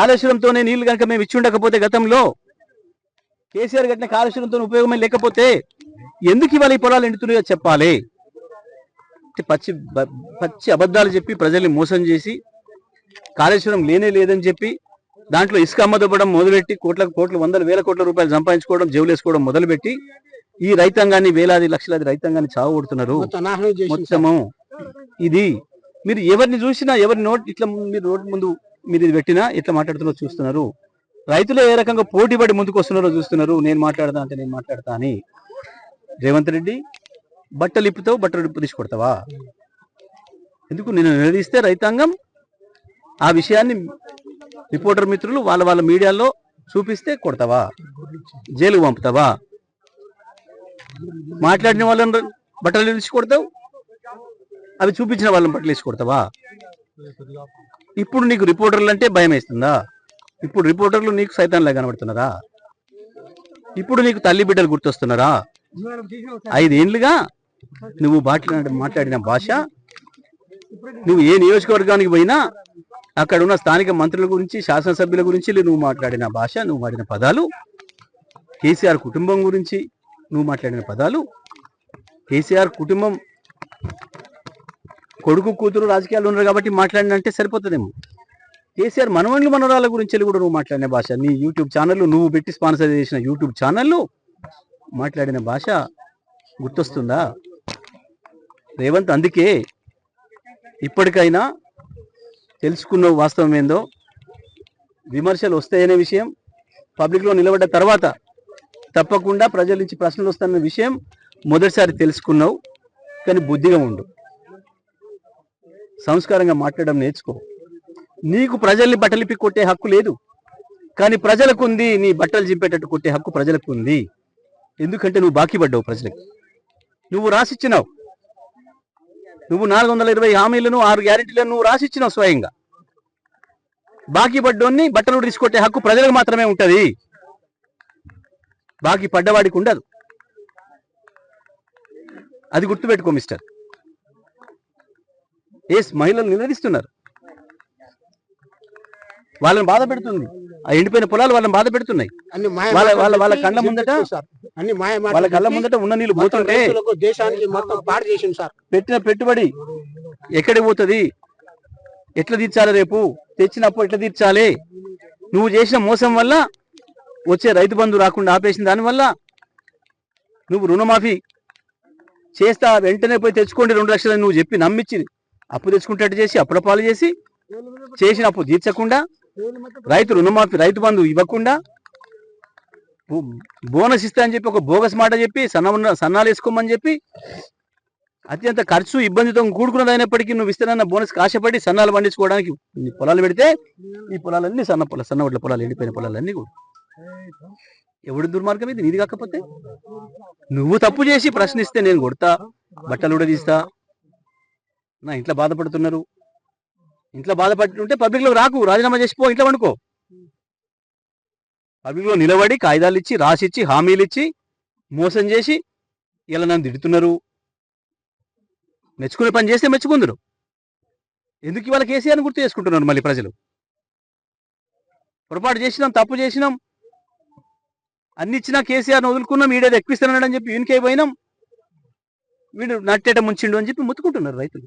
కాళేశ్వరంతోనే నీళ్లు కనుక మేము ఇచ్చి ఉండకపోతే గతంలో కేసీఆర్ కట్టిన కాళేశ్వరంతో ఉపయోగమే లేకపోతే ఎందుకు ఇవాళ ఈ పొలాలు ఎండుతున్నాయో చెప్పాలి. పచ్చి పచ్చి అబద్ధాలు చెప్పి ప్రజల్ని మోసం చేసి కాళేశ్వరం లేనే లేదని చెప్పి దాంట్లో ఇసుక అమ్మదొబ్బడం మొదలుపెట్టి కోట్లు వందల వేల కోట్ల రూపాయలు సంపాదించుకోవడం జేవులేసుకోవడం మొదలుపెట్టి ఈ రైతాంగాన్ని వేలాది లక్షలాది రైతాంగాన్ని చావగొడుతున్నారు మొత్తము. ఇది మీరు ఎవరిని చూసినా ఎవరి ఇట్లా మీరు రోడ్డు ముందు మీరు ఇది పెట్టినా ఎట్లా మాట్లాడుతున్నారో చూస్తున్నారు. రైతులు ఏ రకంగా పోటీపడి ముందుకు వస్తున్నారో చూస్తున్నారు. నేను మాట్లాడతా అంటే నేను మాట్లాడతా అని. రేవంత్ రెడ్డి బట్టలు ఇప్పుతావు, బట్టలు ఇప్పు తీసుకొడతావా? ఎందుకు నేను నిలదీస్తే రైతాంగం ఆ విషయాన్ని రిపోర్టర్ మిత్రులు వాళ్ళ మీడియాలో చూపిస్తే కొడతావా? జైలుకు పంపుతావా? మాట్లాడిన వాళ్ళని బట్టలు తీసి కొడతావు, అవి చూపించిన వాళ్ళని బట్టలు వేసి కొడతావా? ఇప్పుడు నీకు రిపోర్టర్లు అంటే భయం వేస్తుందా? ఇప్పుడు రిపోర్టర్లు నీకు సైతాన్లా కనబడుతున్నారా? ఇప్పుడు నీకు తల్లి బిడ్డలు గుర్తొస్తున్నారా? 5 ఏళ్లుగా నువ్వు మాట్లాడిన భాష, నువ్వు ఏ నియోజకవర్గానికి పోయినా అక్కడ ఉన్న స్థానిక మంత్రుల గురించి, శాసనసభ్యుల గురించి నువ్వు మాట్లాడిన భాష, నువ్వు వాడిన పదాలు, కేసీఆర్ కుటుంబం గురించి నువ్వు మాట్లాడిన పదాలు, కేసీఆర్ కుటుంబం కొడుకు కూతురు రాజకీయాలు ఉన్నారు కాబట్టి మాట్లాడినంటే సరిపోతుందేమో. కేసీఆర్ మనవళ్ళు మనవరాల గురించి కూడా నువ్వు మాట్లాడిన భాష, నీ యూట్యూబ్ ఛానళ్ళు, నువ్వు పెట్టి స్పాన్సర్ చేసిన యూట్యూబ్ ఛానళ్ళు మాట్లాడిన భాష గుర్తొస్తుందా రేవంత్? అందుకే ఇప్పటికైనా తెలుసుకున్న వాస్తవం ఏందో, విమర్శలు వస్తాయనే విషయం పబ్లిక్లో నిలబడ్డ తర్వాత తప్పకుండా ప్రజల నుంచి ప్రశ్నలు వస్తాయన్న విషయం మొదటిసారి తెలుసుకున్నావు. కానీ బుద్ధిగా ఉండు, సంస్కారంగా మాట్లాడడం నేర్చుకో. నీకు ప్రజల్ని బట్టలిప్పి కొట్టే హక్కు లేదు, కానీ ప్రజలకు ఉంది. నీ బట్టలు చింపేటట్టు కొట్టే హక్కు ప్రజలకు ఉంది. ఎందుకంటే నువ్వు బాకీ పడ్డావు ప్రజలకు. నువ్వు రాసిచ్చినావు. నువ్వు 420 హామీలను 6 గ్యారెంటీలను నువ్వు రాసిచ్చినావు స్వయంగా. బాకీ పడ్డోన్ని బట్టలు తీసుకొట్టే హక్కు ప్రజలకు మాత్రమే ఉంటుంది, బాకీ పడ్డవాడికి ఉండదు. అది గుర్తుపెట్టుకో మిస్టర్. మహిళలు నిలదీస్తున్నారు, వాళ్ళని బాధ పెడుతుంది. ఆ ఎండిపోయిన పొలాలు వాళ్ళని బాధ పెడుతున్నాయి. వాళ్ళ కళ్ళ ముందట ఉన్న నీళ్ళు పోతుంటే దేశానికి మొత్తం పాడు చేసింది సార్. పెట్టిన పెట్టుబడి ఎక్కడికి పోతుంది? ఎట్లా తీర్చాలి? రేపు తెచ్చినప్పుడు ఎట్లా తీర్చాలి? నువ్వు చేసిన మోసం వల్ల వచ్చే రైతు బంధు రాకుండా ఆపేసిన దానివల్ల నువ్వు రుణమాఫీ చేస్తా వెంటనే పోయి తెచ్చుకోండి 2 లక్షలు నువ్వు చెప్పి నమ్మించి అప్పు తెచ్చుకుంటట్టు చేసి అప్పుల పాలు చేసి చేసిన అప్పు తీర్చకుండా, రైతు రుణమాఫీ రైతు బంధు ఇవ్వకుండా, బోనస్ ఇస్తా అని చెప్పి ఒక బోగస్ మాట చెప్పి సన్నాలు వేసుకోమని చెప్పి అత్యంత ఖర్చు ఇబ్బందితో కూడుకున్నది అయినప్పటికీ నువ్వు ఇస్తానన్న బోనస్ ఆశపడి సన్నాలు పండించుకోవడానికి పొలాలు పెడితే ఈ పొలాలన్నీ సన్నవడ్ల పొలాలు, ఎండిపోయిన పొలాలన్నీ కూడా. ఎవడి దుర్మార్గం ఇది? నీది కాకపోతే నువ్వు తప్పు చేసి ప్రశ్నిస్తే నేను కొడతా, బట్టలు కూడా తీస్తా. నా ఇంట్లో బాధపడుతున్నారు, ఇంట్లో బాధపడుతుంటే పబ్లిక్లో రాకు, రాజీనామా చేసిపో, ఇంట్లో వండుకో. పబ్లిక్లో నిలబడి కాగితాలు ఇచ్చి రాసిచ్చి హామీలు ఇచ్చి మోసం చేసి ఇలా నన్ను తిడుతున్నారు. మెచ్చుకునే పని చేస్తే మెచ్చుకుందరు. ఎందుకు ఇవాళ కేసీఆర్ని గుర్తు చేసుకుంటున్నారు మళ్ళీ ప్రజలు? పొరపాటు చేసినాం, తప్పు చేసినాం, అన్ని ఇచ్చినా కేసీఆర్ని వదులుకున్నాం, వీడేది ఎక్కిస్తున్నాడని చెప్పి వీనికే పోయినాం, వీడు నట్టేట ముంచిండు అని చెప్పి ముత్తుకుంటున్నారు రైతులు.